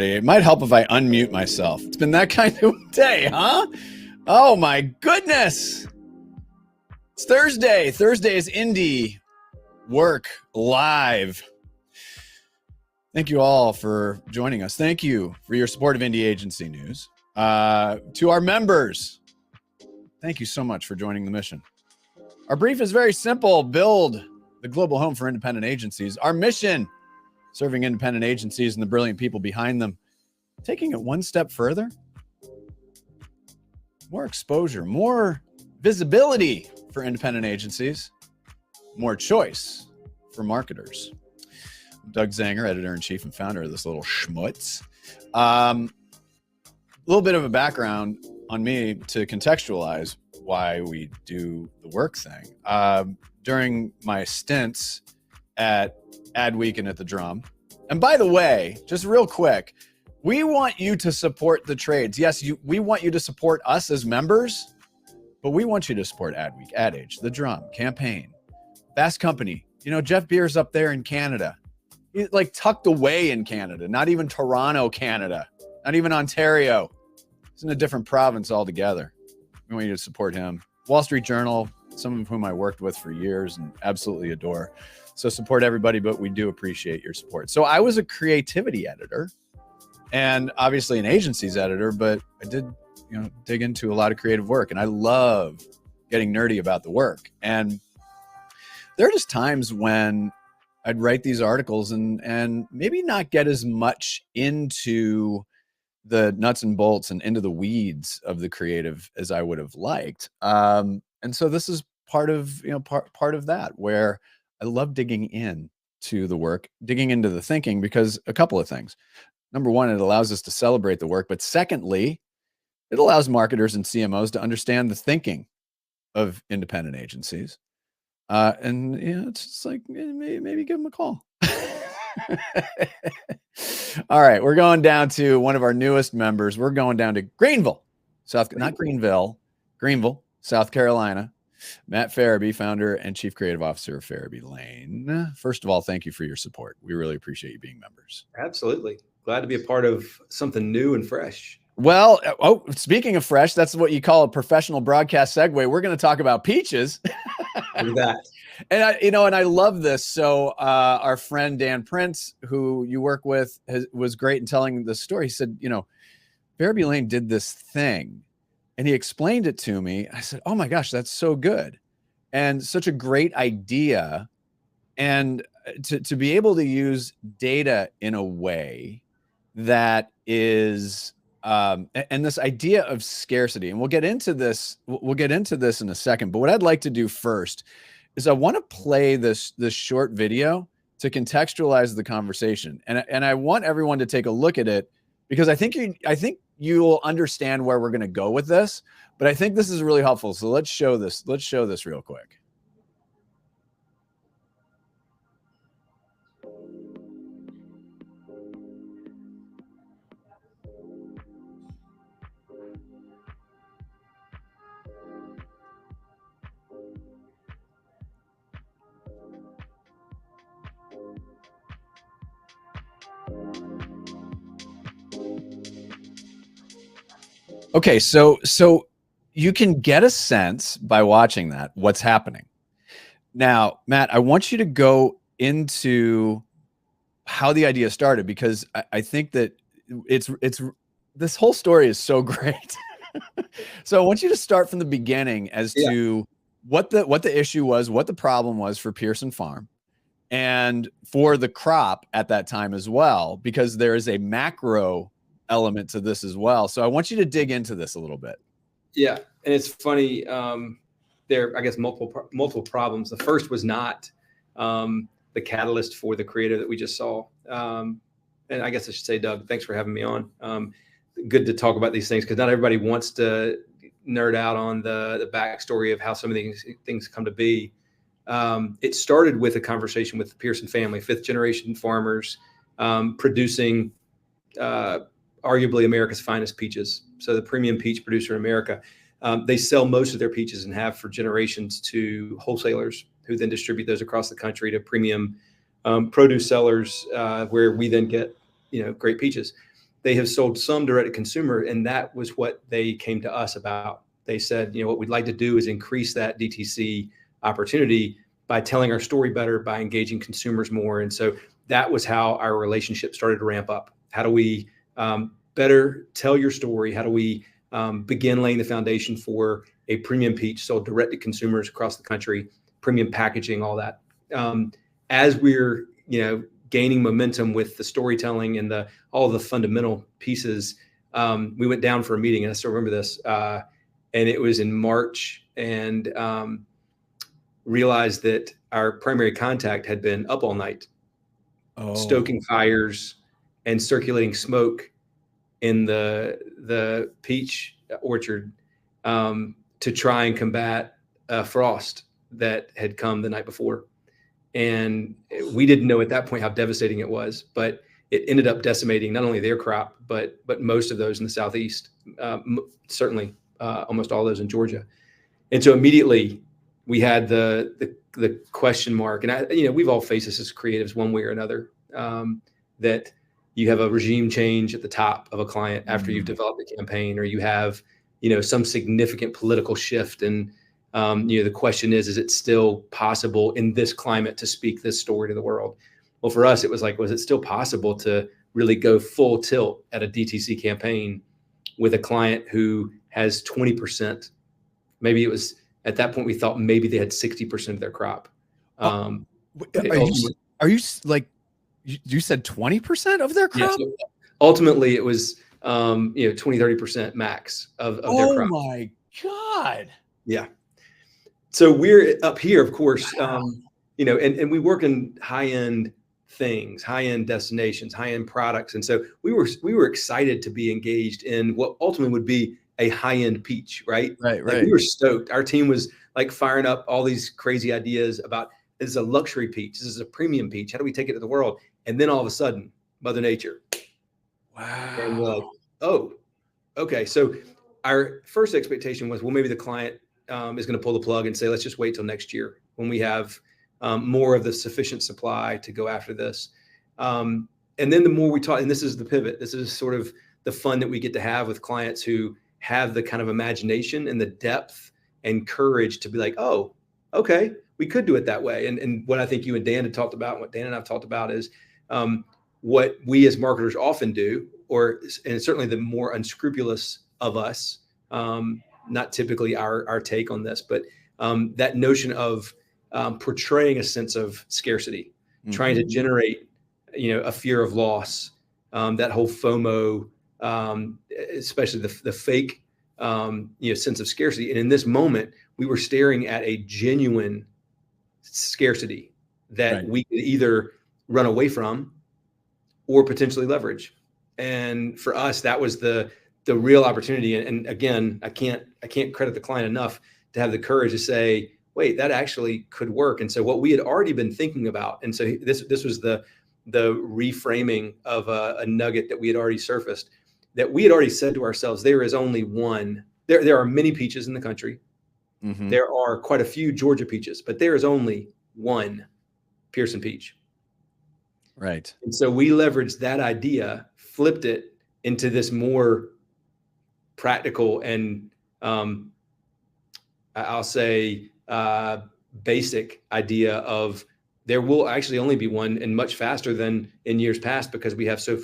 It might help if I unmute myself. It's been that kind of day, huh? Oh my goodness. It's Thursday. Thursday is Indie Work Live. Thank you all for joining us. Thank you for your support of Indie Agency News. To our members, thank you so much for joining the mission. Our brief is very simple: build the global home for independent agencies. Our mission: serving independent agencies and the brilliant people behind them. Taking it one step further, more exposure, more visibility for independent agencies, more choice for marketers. I'm Doug Zanger, editor-in-chief and founder of this little schmutz. A little bit of a background on me to contextualize why we do the work thing. During my stints at Adweek and at the Drum, and by the way, just real quick, we want you to support the trades. Yes, we want you to support us as members, but we want you to support Adweek, Ad Age, the Drum, Campaign, Fast Company. You know, Jeff Beer's up there in Canada. He's like tucked away in Canada, not even Toronto, Canada, not even Ontario. He's in a different province altogether. We want you to support him. Wall Street Journal, some of whom I worked with for years and absolutely adore. So support everybody, but we do appreciate your support. So I was a creativity editor and obviously an agency's editor, but I did, dig into a lot of creative work, and I love getting nerdy about the work. And there are just times when I'd write these articles and maybe not get as much into the nuts and bolts and into the weeds of the creative as I would have liked. And so this is part of that, where I love digging in to the work, digging into the thinking, because a couple of things. Number one, it allows us to celebrate the work. But secondly, it allows marketers and CMOs to understand the thinking of independent agencies. It's just like, maybe give them a call. All right, we're going down to one of our newest members. We're going down to Greenville, Greenville, South Carolina. Matt Ferebee, founder and chief creative officer of Ferebee Lane. First of all, thank you for your support. We really appreciate you being members. Absolutely. Glad to be a part of something new and fresh. Well, speaking of fresh, that's what you call a professional broadcast segue. We're going to talk about peaches. Look at that. And I love this. So our friend Dan Prince, who you work with, was great in telling the story. He said, Ferebee Lane did this thing, and he explained it to me. I said, oh my gosh, that's so good. And such a great idea. And to be able to use data in a way that is, and this idea of scarcity, and we'll get into this in a second. But what I'd like to do first is I want to play this short video to contextualize the conversation. And I want everyone to take a look at it, because I think you'll understand where we're going to go with this, but I think this is really helpful. So let's show this real quick. Okay, so you can get a sense by watching that what's happening. Now, Matt, I want you to go into how the idea started, because I think that it's this whole story is so great. So I want you to start from the beginning as to what the issue was, what the problem was for Pearson Farm, and for the crop at that time as well, because there is a macro element to this as well. So I want you to dig into this a little bit. Yeah, and it's funny. There, I guess, multiple problems. The first was not the catalyst for the creative that we just saw. And I guess I should say, Doug, thanks for having me on. Good to talk about these things, because not everybody wants to nerd out on the backstory of how some of these things come to be. It started with a conversation with the Pearson family, 5th generation farmers, producing arguably America's finest peaches. So the premium peach producer in America. They sell most of their peaches and have for generations to wholesalers, who then distribute those across the country to premium produce sellers, where we then get, great peaches. they have sold some direct to consumer, and that was what they came to us about. They said, what we'd like to do is increase that DTC opportunity by telling our story better, by engaging consumers more. And so that was how our relationship started to ramp up. How do we better tell your story? How do we begin laying the foundation for a premium peach sold direct to consumers across the country, premium packaging, all that. As we're, gaining momentum with the storytelling and all the fundamental pieces, we went down for a meeting, and I still remember this, and it was in March, and realized that our primary contact had been up all night, stoking fires and circulating smoke in the peach orchard to try and combat frost that had come the night before. And we didn't know at that point how devastating it was, but it ended up decimating not only their crop, but most of those in the Southeast, certainly almost all those in Georgia. And so immediately we had the question mark, and we've all faced this as creatives one way or another, that you have a regime change at the top of a client after you've developed a campaign, or you have, some significant political shift. And, the question is it still possible in this climate to speak this story to the world? Well, for us, it was like, was it still possible to really go full tilt at a DTC campaign with a client who has 20%? Maybe it was at that point, we thought maybe they had 60% of their crop. Are you like, you said 20% of their crop? Yeah, so ultimately it was, 20-30% max of their crop. Oh my God. Yeah. So we're up here, of course, and we work in high-end things, high-end destinations, high-end products. And so we were excited to be engaged in what ultimately would be a high-end peach, right? Right. Like, we were stoked. Our team was like firing up all these crazy ideas about, this is a luxury peach. This is a premium peach. How do we take it to the world? And then all of a sudden, Mother Nature. Wow. And we're like, oh, okay. So our first expectation was, well, maybe the client is going to pull the plug and say, let's just wait till next year when we have more of the sufficient supply to go after this. And then the more we talk, and this is the pivot, this is sort of the fun that we get to have with clients who have the kind of imagination and the depth and courage to be like, oh, okay, we could do it that way. And what I think you and Dan had talked about, what Dan and I've talked about is what we as marketers often do, and certainly the more unscrupulous of us, not typically our take on this, but that notion of portraying a sense of scarcity, trying to generate, a fear of loss, that whole FOMO, especially the fake, sense of scarcity. And in this moment, we were staring at a genuine scarcity that we could either run away from or potentially leverage. And for us, that was the real opportunity. And again, I can't credit the client enough to have the courage to say, wait, that actually could work. And so what we had already been thinking about, and so this was the reframing of a nugget that we had already surfaced, that we had already said to ourselves, there is only one. There are many peaches in the country. Mm-hmm. There are quite a few Georgia peaches, but there is only one Pearson peach. Right. And so we leveraged that idea, flipped it into this more practical and I'll say basic idea of there will actually only be one, and much faster than in years past because we have so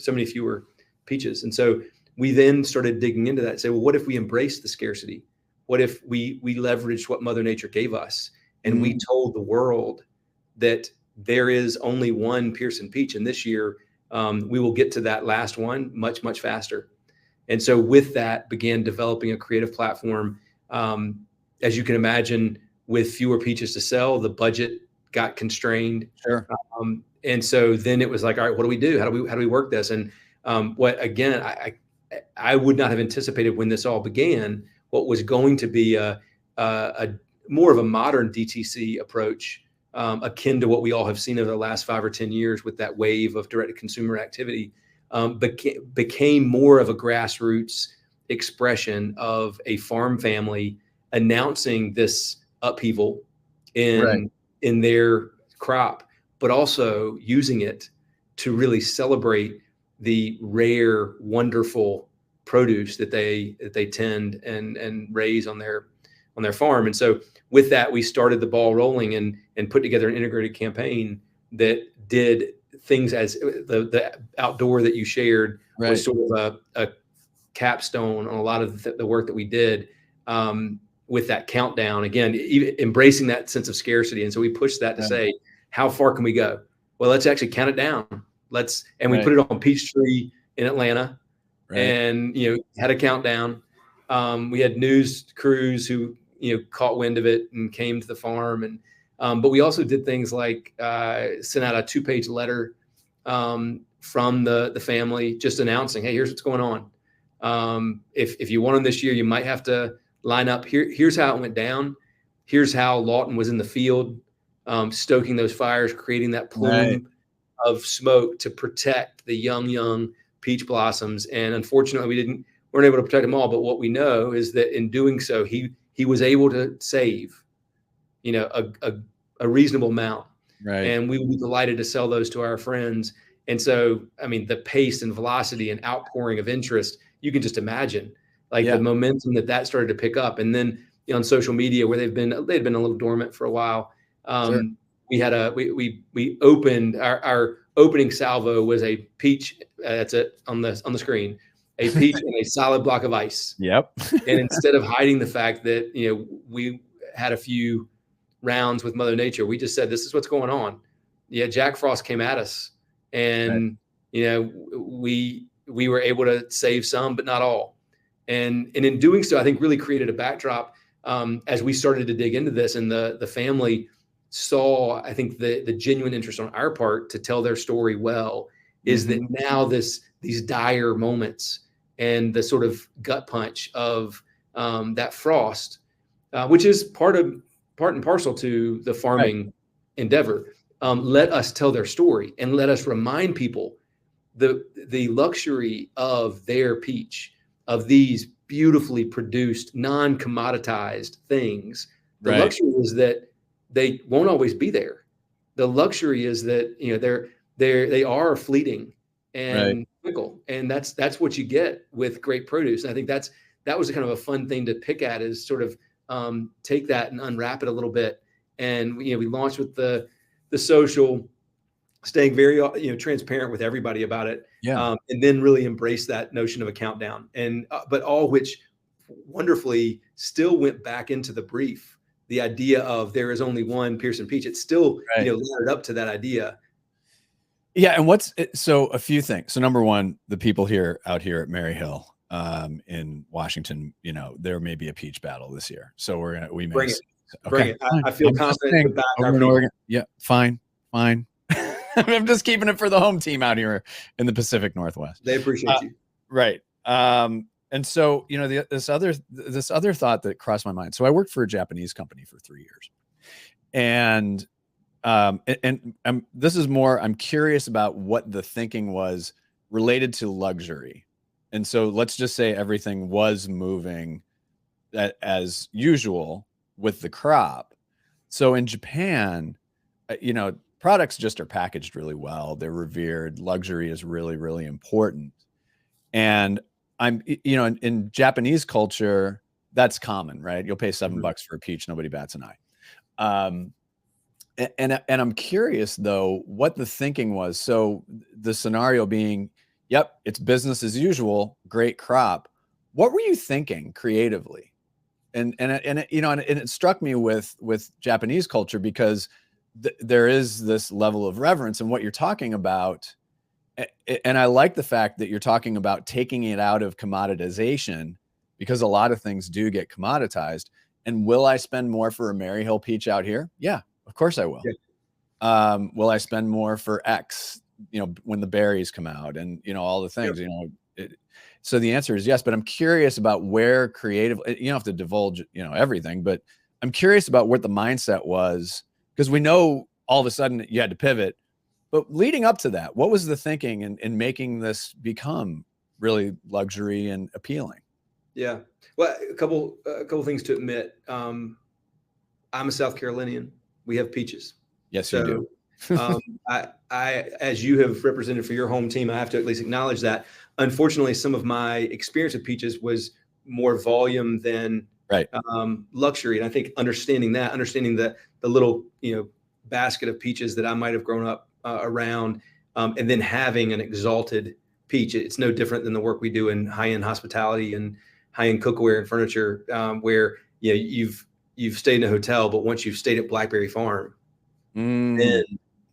many fewer peaches. And so we then started digging into that and say, well, what if we embrace the scarcity? What if we leveraged what Mother Nature gave us and we told the world that there is only one Pearson peach, and this year we will get to that last one much, much faster. And so with that began developing a creative platform. As you can imagine, with fewer peaches to sell, the budget got constrained. Sure. And so then it was like, all right, what do we do? How do we work this? And what, again, I would not have anticipated when this all began, what was going to be a more of a modern DTC approach, akin to what we all have seen over the last 5 or 10 years with that wave of direct to consumer activity, became more of a grassroots expression of a farm family announcing this upheaval in their crop, but also using it to really celebrate the rare, wonderful produce that they tend and raise on their farm. And so with that, we started the ball rolling and put together an integrated campaign that did things as the outdoor that you shared was sort of a capstone on a lot of the work that we did with that countdown, again, even embracing that sense of scarcity. And so we pushed that to say, how far can we go? Well, let's actually count it down. And we put it on Peachtree in Atlanta and, had a countdown. We had news crews who, caught wind of it and came to the farm. And, but we also did things like sent out a 2-page letter from the family just announcing, hey, here's what's going on. If you want them this year, you might have to line up. Here's how it went down. Here's how Lawton was in the field, stoking those fires, creating that plume of smoke to protect the young peach blossoms. And unfortunately, weren't able to protect them all. But what we know is that in doing so, he was able to save, a reasonable amount. And we would be delighted to sell those to our friends. And so, I mean, the pace and velocity and outpouring of interest, you can just imagine the momentum that started to pick up. And then on social media, where they'd been a little dormant for a while. We had we opened our opening salvo was a peach. That's it on the screen, a peach and a solid block of ice. Yep. And instead of hiding the fact that, we had a few rounds with Mother Nature, we just said, this is what's going on. Yeah. Jack Frost came at us and, we were able to save some, but not all. And in doing so, I think really created a backdrop as we started to dig into this, and the family saw, I think the genuine interest on our part to tell their story well, is that now these dire moments and the sort of gut punch of that frost, which is part and parcel to the farming endeavor, let us tell their story and let us remind people the luxury of their peach, of these beautifully produced, non-commoditized things. The luxury is that they won't always be there. The luxury is that they are fleeting and fickle, and that's what you get with great produce. And I think that was kind of a fun thing to pick at, is sort of take that and unwrap it a little bit. And we launched with the social, staying very transparent with everybody about it, and then really embrace that notion of a countdown. And but all which wonderfully still went back into the brief. The idea of there is only one Pearson peach. It's still laddered up to that idea. Yeah, and so a few things. So number one, the people out here at Mary Hill in Washington, there may be a peach battle this year. So we may bring it. Okay, bring it. I feel confident to back our people. Oregon. Yeah, fine. I'm just keeping it for the home team out here in the Pacific Northwest. They appreciate you. Right. And so, this other thought that crossed my mind. So I worked for a Japanese company for 3 years, and this is more, I'm curious about what the thinking was related to luxury. And so let's just say everything was moving as usual with the crop. So in Japan, products just are packaged really well. They're revered. Luxury is really, really important. And in Japanese culture, that's common, right? You'll pay $7 for a peach. Nobody bats an eye. And I'm curious though, what the thinking was. So the scenario being, yep, it's business as usual, great crop. What were you thinking creatively? And it struck me with Japanese culture, because there is this level of reverence in what you're talking about. And I like the fact that you're talking about taking it out of commoditization, because a lot of things do get commoditized. And will I spend more for a Mary Hill peach out here? Yeah, of course I will. Yeah. Will I spend more for X, when the berries come out and, all the things, so the answer is yes, but I'm curious about where creatively, you don't have to divulge, everything, but I'm curious about what the mindset was, because we know all of a sudden you had to pivot, but leading up to that, what was the thinking in making this become really luxury and appealing? Yeah. Well, a couple things to admit. I'm a South Carolinian. We have peaches. Yes, you do. As you have represented for your home team, I have to at least acknowledge that. Unfortunately, some of my experience with peaches was more volume than Right. luxury. And I think understanding the little, basket of peaches that I might have grown up around, and then having an exalted peach. It's no different than the work we do in high-end hospitality and high-end cookware and furniture, where you've stayed in a hotel, but once you've stayed at Blackberry Farm, then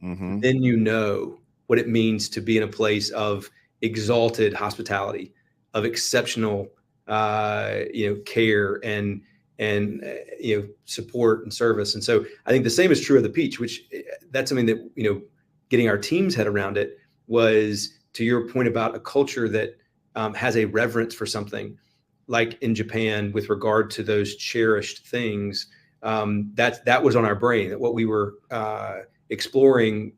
then you know what it means to be in a place of exalted hospitality, of exceptional care and support and service. And so I think the same is true of the peach, which that's something that getting our team's head around it was, to your point about a culture that has a reverence for something, like in Japan with regard to those cherished things. That was on our brain. That what we were exploring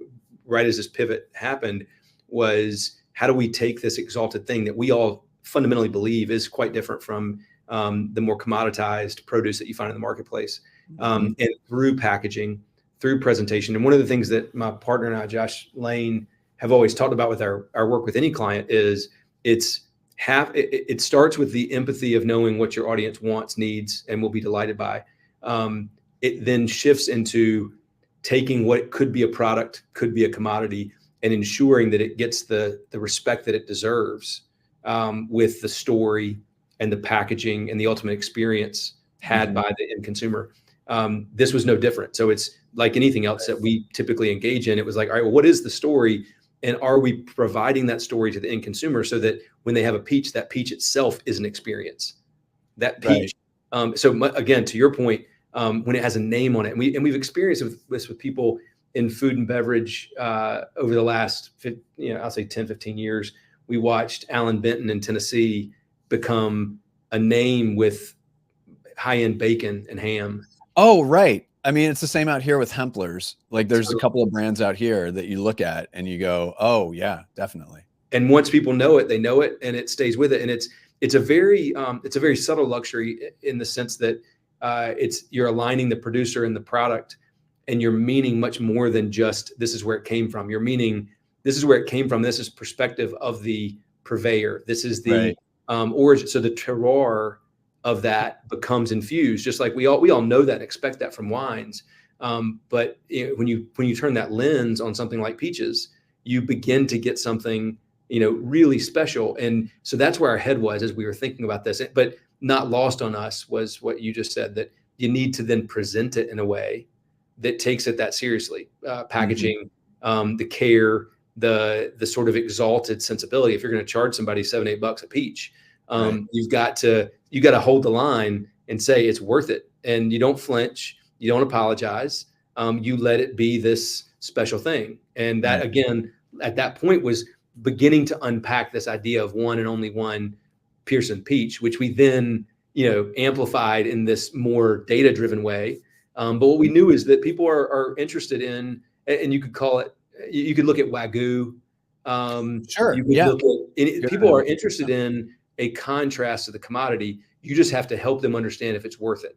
right as this pivot happened was, how do we take this exalted thing that we all fundamentally believe is quite different from the more commoditized produce that you find in the marketplace, and through packaging, through presentation. And one of the things that my partner and I, Josh Lane, have always talked about with our work with any client is it starts with the empathy of knowing what your audience wants, needs, and will be delighted by. It then shifts into taking what could be a product, could be a commodity, and ensuring that it gets the respect that it deserves, with the story and the packaging and the ultimate experience had by the end consumer. This was no different. So it's like anything else that we typically engage in. It was like, all right, well, what is the story? And are we providing that story to the end consumer so that when they have a peach, that peach itself is an experience? That peach. Right. Again, to your point, when it has a name on it, and we've experienced this with people in food and beverage over the last, I'll say 10, 15 years. We watched Allen Benton in Tennessee become a name with high-end bacon and ham. Oh, right. I mean, it's the same out here with Hempler's. Like, there's a couple of brands out here that you look at and you go, oh yeah, definitely. And once people know it, they know it, and it stays with it. And it's a very subtle luxury in the sense that you're aligning the producer and the product, and you're meaning much more than just, this is where it came from. You're meaning, this is where it came from. This is perspective of the purveyor. This is the origin. So the terroir of that becomes infused, just like we all know that and expect that from wines. But when you turn that lens on something like peaches, you begin to get something really special. And so that's where our head was as we were thinking about this. But not lost on us was what you just said, that you need to then present it in a way that takes it that seriously. Packaging, the care, the sort of exalted sensibility. If you're going to charge somebody $7-8 a peach, you've got to hold the line and say it's worth it. And you don't flinch, you don't apologize. You let it be this special thing. And that, again, at that point was beginning to unpack this idea of one and only one Pearson peach, which we then, amplified in this more data-driven way. But what we knew is that people are interested in, and you could call it, you could look at Wagyu. Sure. You could look at, people are interested in a contrast to the commodity. You just have to help them understand if it's worth it.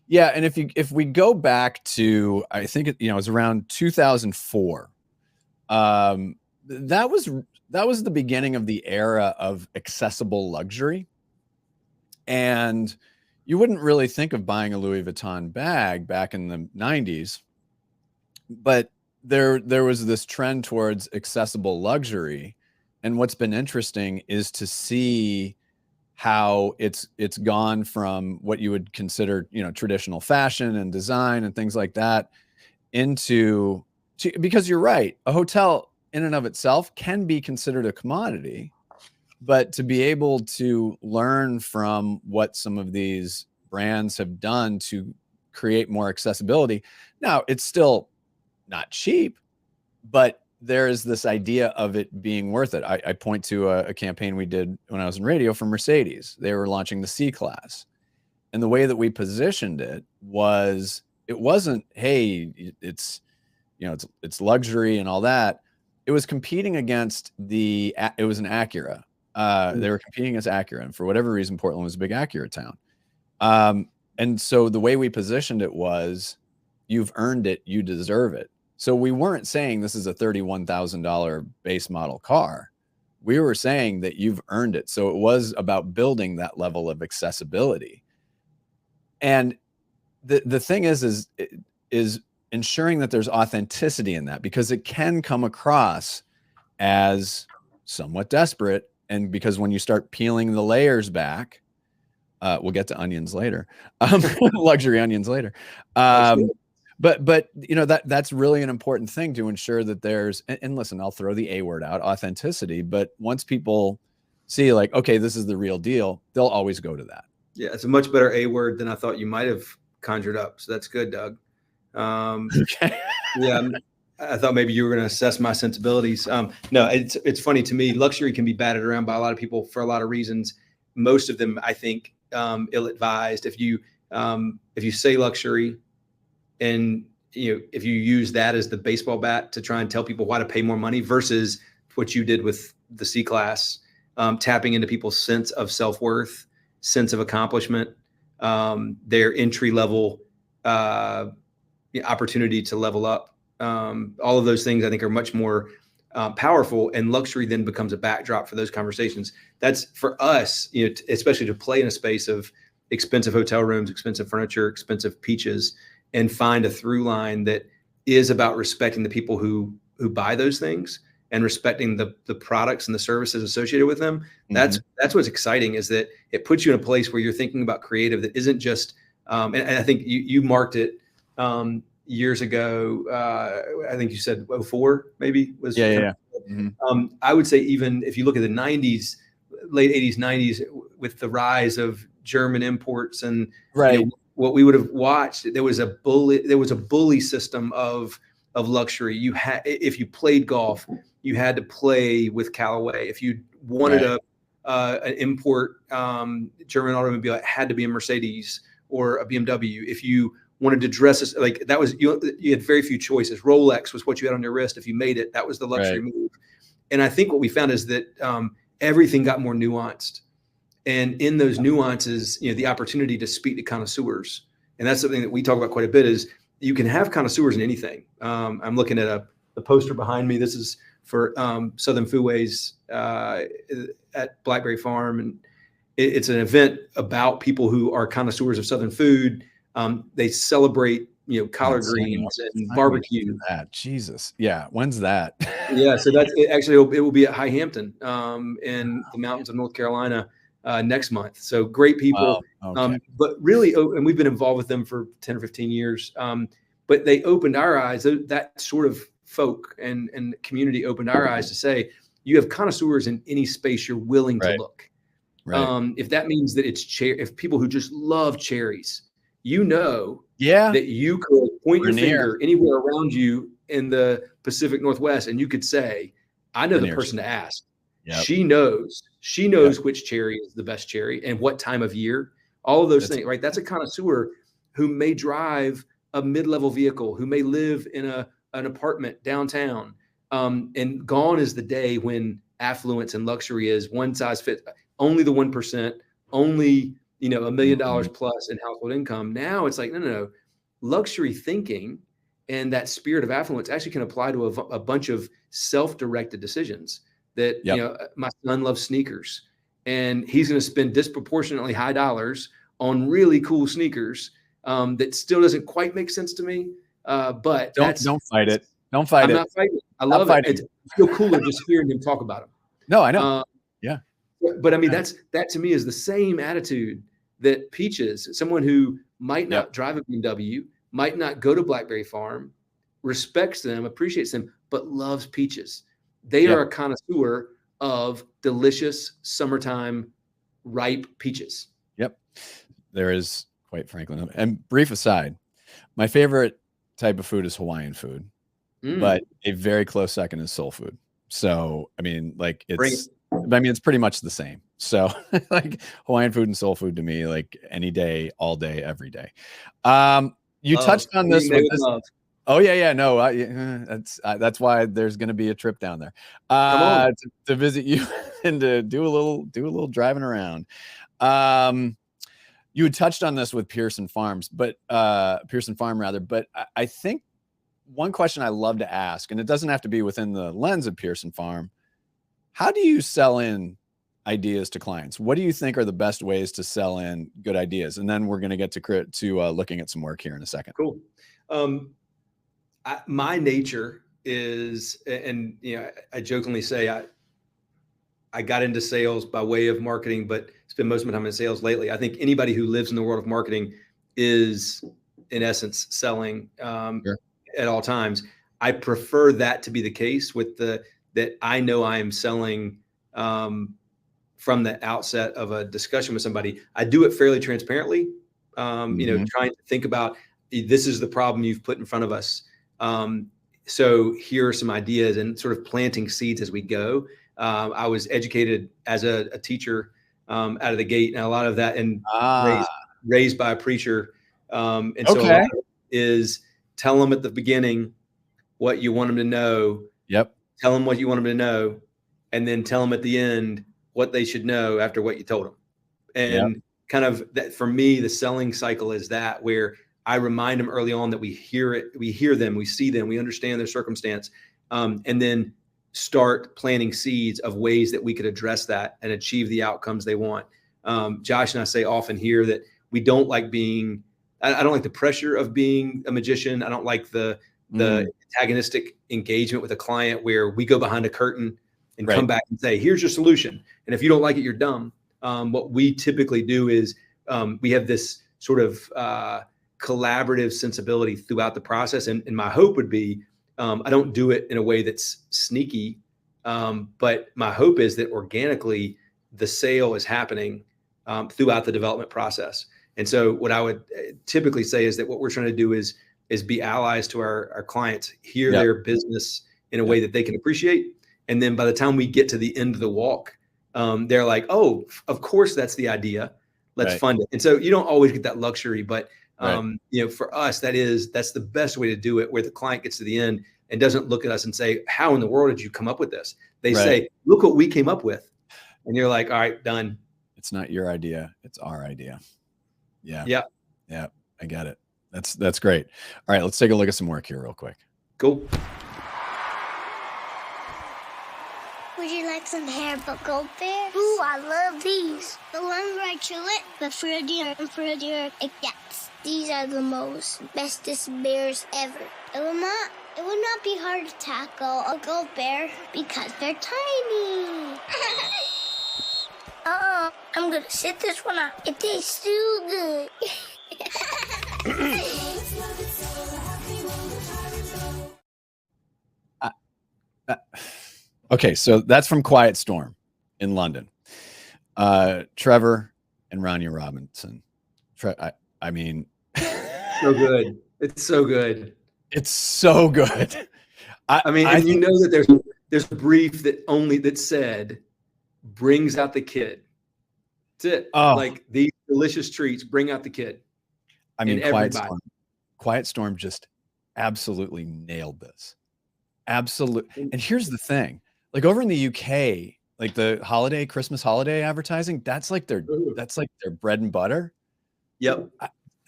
Yeah. And if we go back to, I think it was around 2004, that was the beginning of the era of accessible luxury. And you wouldn't really think of buying a Louis Vuitton bag back in the 90s, but there was this trend towards accessible luxury. And what's been interesting is to see how it's gone from what you would consider, traditional fashion and design and things like that because you're right, a hotel in and of itself can be considered a commodity, but to be able to learn from what some of these brands have done to create more accessibility. Now, it's still not cheap, but there is this idea of it being worth it. I point to a campaign we did when I was in radio for Mercedes. They were launching the C-Class. And the way that we positioned it wasn't, hey, it's luxury and all that. It was competing against it was an Acura. They were competing against Acura. And for whatever reason, Portland was a big Acura town. And so the way we positioned it was, you've earned it, you deserve it. So we weren't saying this is a $31,000 base model car. We were saying that you've earned it. So it was about building that level of accessibility. And the thing is ensuring that there's authenticity in that, because it can come across as somewhat desperate. And because when you start peeling the layers back, we'll get to onions later, luxury onions later. But you know, that's really an important thing to ensure that there's, and listen, I'll throw the A word out, authenticity. But once people see like, okay, this is the real deal, they'll always go to that. Yeah, it's a much better A word than I thought you might have conjured up. So that's good, Doug. Okay. Yeah, I thought maybe you were going to assess my sensibilities. No, it's funny to me. Luxury can be batted around by a lot of people for a lot of reasons. Most of them, I think, ill-advised. If you say luxury, and if you use that as the baseball bat to try and tell people why to pay more money versus what you did with the C-Class, tapping into people's sense of self-worth, sense of accomplishment, their entry-level opportunity to level up. All of those things I think are much more powerful, and luxury then becomes a backdrop for those conversations. That's for us, especially to play in a space of expensive hotel rooms, expensive furniture, expensive peaches, and find a through line that is about respecting the people who buy those things and respecting the products and the services associated with them. That's what's exciting, is that it puts you in a place where you're thinking about creative that isn't just, and I think you marked it years ago. I think you said 04 maybe was. Yeah. I would say even if you look at the 90s, late 80s, 90s, with the rise of German imports and what we would have watched, there was a bully system of luxury. You had, if you played golf, you had to play with Callaway. If you wanted an import German automobile, it had to be a Mercedes or a BMW. If you wanted to dress like that, was you had very few choices. Rolex was what you had on your wrist. If you made it, that was the luxury move. And I think what we found is that everything got more nuanced. And in those nuances, the opportunity to speak to connoisseurs. And that's something that we talk about quite a bit, is you can have connoisseurs in anything. I'm looking at the poster behind me. This is for Southern Foodways at Blackberry Farm. And it's an event about people who are connoisseurs of Southern food. They celebrate, collard greens and barbecue. Jesus. Yeah. When's that? Yeah. So that's actually, it will be at High Hampton in the mountains of North Carolina next month. So great people. Wow. Okay. But really, and we've been involved with them for 10 or 15 years. But they opened our eyes, that sort of folk and community opened our eyes to say, you have connoisseurs in any space you're willing to look. Right. If that means that if people who just love cherries, that you could point your finger anywhere around you in the Pacific Northwest, and you could say, I know the person to ask. Yep. She knows which cherry is the best cherry and what time of year, all of those things, right? That's a connoisseur who may drive a mid-level vehicle, who may live in an apartment downtown. And gone is the day when affluence and luxury is one size fits only the 1%, only $1 million plus in household income. Now it's like, no. Luxury thinking and that spirit of affluence actually can apply to a bunch of self-directed decisions. That, my son loves sneakers, and he's going to spend disproportionately high dollars on really cool sneakers. That still doesn't quite make sense to me. But don't fight it. Don't fight it. I'm not fighting. I love it. It's still cooler just hearing him talk about them. No, I know. But I mean, that to me is the same attitude that Peaches, someone who might not drive a BMW, might not go to Blackberry Farm, respects them, appreciates them, but loves peaches. They are a connoisseur of delicious summertime ripe peaches. Yep. There is, quite frankly. And brief aside, my favorite type of food is Hawaiian food, but a very close second is soul food. So, I mean, like it's pretty much the same. So like Hawaiian food and soul food to me, like any day, all day, every day. You touched on this with this. Oh yeah. No, that's why there's going to be a trip down there to visit you and to do a little driving around. You had touched on this with Pearson Farm rather, but I think one question I love to ask, and it doesn't have to be within the lens of Pearson Farm. How do you sell in ideas to clients? What do you think are the best ways to sell in good ideas? And then we're going to get to looking at some work here in a second. Cool. My nature is, and I jokingly say I got into sales by way of marketing, but spend most of my time in sales lately. I think anybody who lives in the world of marketing is, in essence, selling Sure. at all times. I prefer that to be the case with that I know I am selling from the outset of a discussion with somebody. I do it fairly transparently, trying to think about, this is the problem you've put in front of us. So here are some ideas, and sort of planting seeds as we go. I was educated as a teacher out of the gate, and a lot of that, and raised by a preacher. And so a lot of it is tell them at the beginning what you want them to know. Yep. Tell them what you want them to know, and then tell them at the end what they should know after what you told them. And kind of that, for me, the selling cycle is that, where I remind them early on that we hear them, we see them, we understand their circumstance, and then start planting seeds of ways that we could address that and achieve the outcomes they want. Josh and I say often here that we don't like I don't like the pressure of being a magician. I don't like the antagonistic engagement with a client where we go behind a curtain and come back and say, here's your solution. And if you don't like it, you're dumb. What we typically do is we have this sort of collaborative sensibility throughout the process. And my hope would be, I don't do it in a way that's sneaky, but my hope is that organically the sale is happening throughout the development process. And so what I would typically say is that what we're trying to do is be allies to our clients, hear their business in a way that they can appreciate. And then by the time we get to the end of the walk, they're like, oh, of course, that's the idea. Let's fund it. And so you don't always get that luxury, but for us, that's the best way to do it, where the client gets to the end and doesn't look at us and say, how in the world did you come up with this? They say, look what we came up with. And you're like, all right, done. It's not your idea. It's our idea. Yeah. Yeah. I get it. That's great. All right, let's take a look at some work here real quick. Cool. Would you like some hairball gold bears? Ooh, I love these. The ones where I chew it, the fruitier and fruitier it gets. These are the most bestest bears ever. It would not be hard to tackle a gold bear because they're tiny. I'm gonna sit this one out. It tastes too good. Okay, so that's from Quiet Storm in London. Trevor and Rania Robinson. I mean, so good. It's so good. It's so good. I mean, and you know that there's a brief that said brings out the kid. That's it. Oh. Like, these delicious treats bring out the kid. I mean, Quiet Storm just absolutely nailed this. Absolutely. And here's the thing, like over in the UK, like the Christmas holiday advertising, that's like their bread and butter. Yep.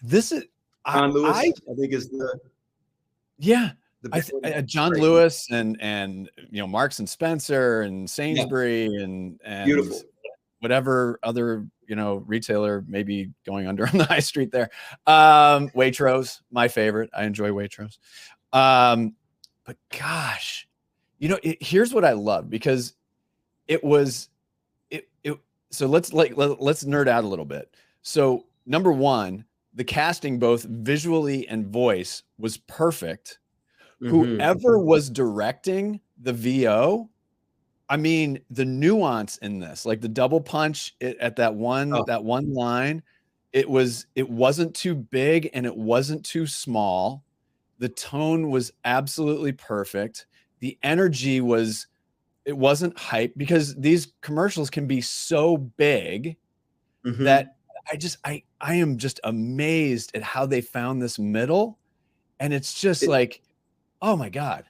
John Lewis, I think is John Lewis and Marks and Spencer and Sainsbury and beautiful, whatever other retailer maybe going under on the high street there. Waitrose, my favorite. I enjoy Waitrose. But gosh, here's what I love, because so let's nerd out a little bit. So number one, the casting, both visually and voice, was perfect. Whoever was directing the VO, I mean, the nuance in this, like the double punch at that one line, it wasn't too big and it wasn't too small. The tone was absolutely perfect. The energy it wasn't hype, because these commercials can be so big that I am just amazed at how they found this middle. And it's just like, oh my God.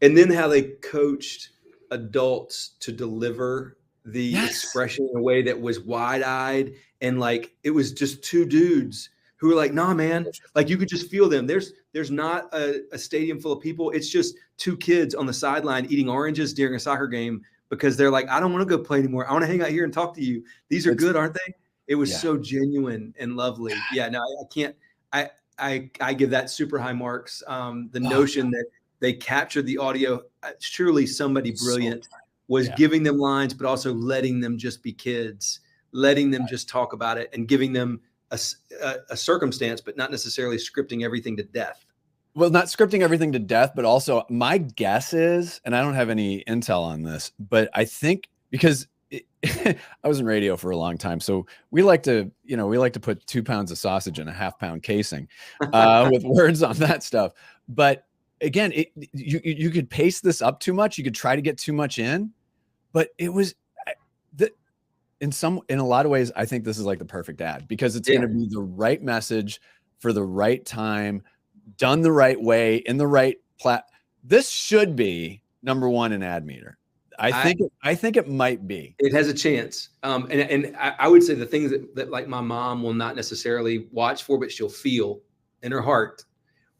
And then how they coached adults to deliver the expression in a way that was wide-eyed, and like it was just two dudes who are like, nah, man, like you could just feel them. There's not a stadium full of people. It's just two kids on the sideline eating oranges during a soccer game because they're like, I don't want to go play anymore. I want to hang out here and talk to you. These are good, aren't they? It was so genuine and lovely. Yeah, no, I can't. I give that super high marks. The notion that they captured the audio, surely somebody brilliant was giving them lines, but also letting them just be kids, letting them just talk about it and giving them a circumstance, but not necessarily scripting everything to death. Well, not scripting everything to death, but also my guess is, and I don't have any intel on this, but I think because I was in radio for a long time, so we like to put 2 pounds of sausage in a half-pound casing with words on that stuff. But again, you could pace this up too much. You could try to get too much in, but it was in a lot of ways, I think this is like the perfect ad because it's going to be the right message for the right time, done the right way, in the right This should be number one in ad meter. I think it might be. It has a chance. And I would say the things that like my mom will not necessarily watch for, but she'll feel in her heart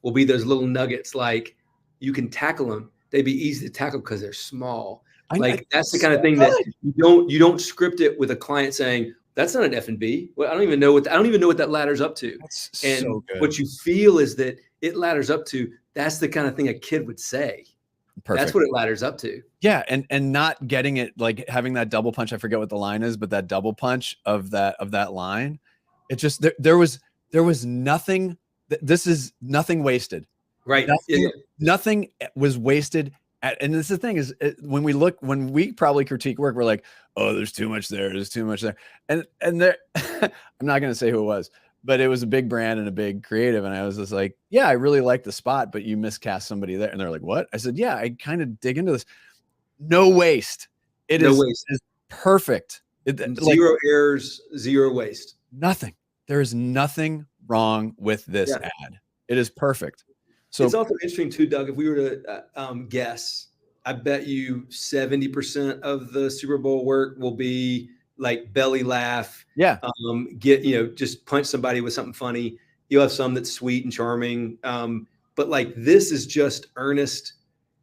will be those little nuggets. Like you can tackle them. They'd be easy to tackle because they're small. That's the kind of thing that you don't script it with a client saying, that's not an F&B. Well, I don't even know what that ladders up to. And what you feel is that it ladders up to, that's the kind of thing a kid would say. Perfect. That's what it ladders up to. Yeah. And not getting it, like having that double punch. I forget what the line is, but that double punch of that line, it just, there was nothing, this is nothing wasted. Right. Nothing was wasted. And this is the thing is when we probably critique work, we're like, oh, there's too much there. There's too much there. And there, I'm not going to say who it was, but it was a big brand and a big creative. And I was just like, yeah, I really like the spot, but you miscast somebody there. And they're like, what? I said, yeah, I kind of dig into this. No waste. It is perfect. Zero errors, zero waste. Nothing. There is nothing wrong with this ad. It is perfect. So it's also interesting too, Doug, if we were to guess, I bet you 70% of the Super Bowl work will be like belly laugh. Yeah. Just punch somebody with something funny. You'll have some that's sweet and charming. But like this is just earnest.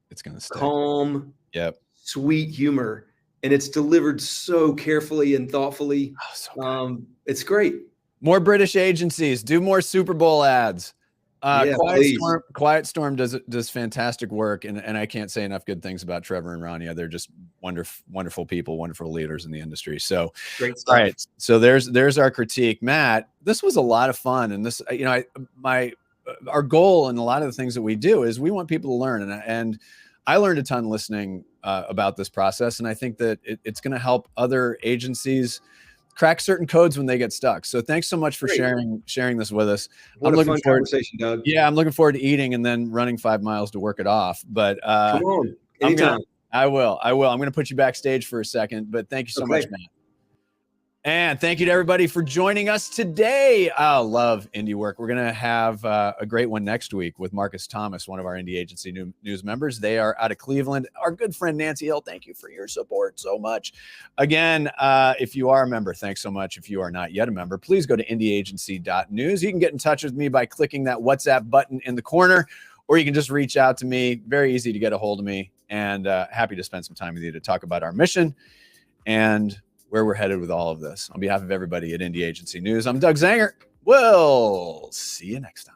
It's going to stay calm. Yep. Sweet humor. And it's delivered so carefully and thoughtfully. Oh, so good. It's great. More British agencies, do more Super Bowl ads. Quiet Storm does fantastic work, and I can't say enough good things about Trevor and Rania. They're just wonderful people, wonderful leaders in the industry. So great stuff. All right, so there's our critique, Matt. This was a lot of fun, and this, our goal and a lot of the things that we do is we want people to learn, and I learned a ton listening about this process, and I think that it's going to help other agencies crack certain codes when they get stuck. So thanks so much for sharing this with us. What a fun conversation, Doug. Yeah, I'm looking forward to eating and then running 5 miles to work it off. But come on, anytime. I will. I'm going to put you backstage for a second, but thank you so much, Matt. And thank you to everybody for joining us today. I love indie work. We're going to have a great one next week with Marcus Thomas, one of our indie agency news members. They are out of Cleveland. Our good friend Nancy Hill, thank you for your support so much. Again, if you are a member, thanks so much. If you are not yet a member, please go to indieagency.news. You can get in touch with me by clicking that WhatsApp button in the corner, or you can just reach out to me. Very easy to get a hold of me, and happy to spend some time with you to talk about our mission and where we're headed with all of this. On behalf of everybody at Indie Agency News, I'm Doug Zanger. We'll see you next time.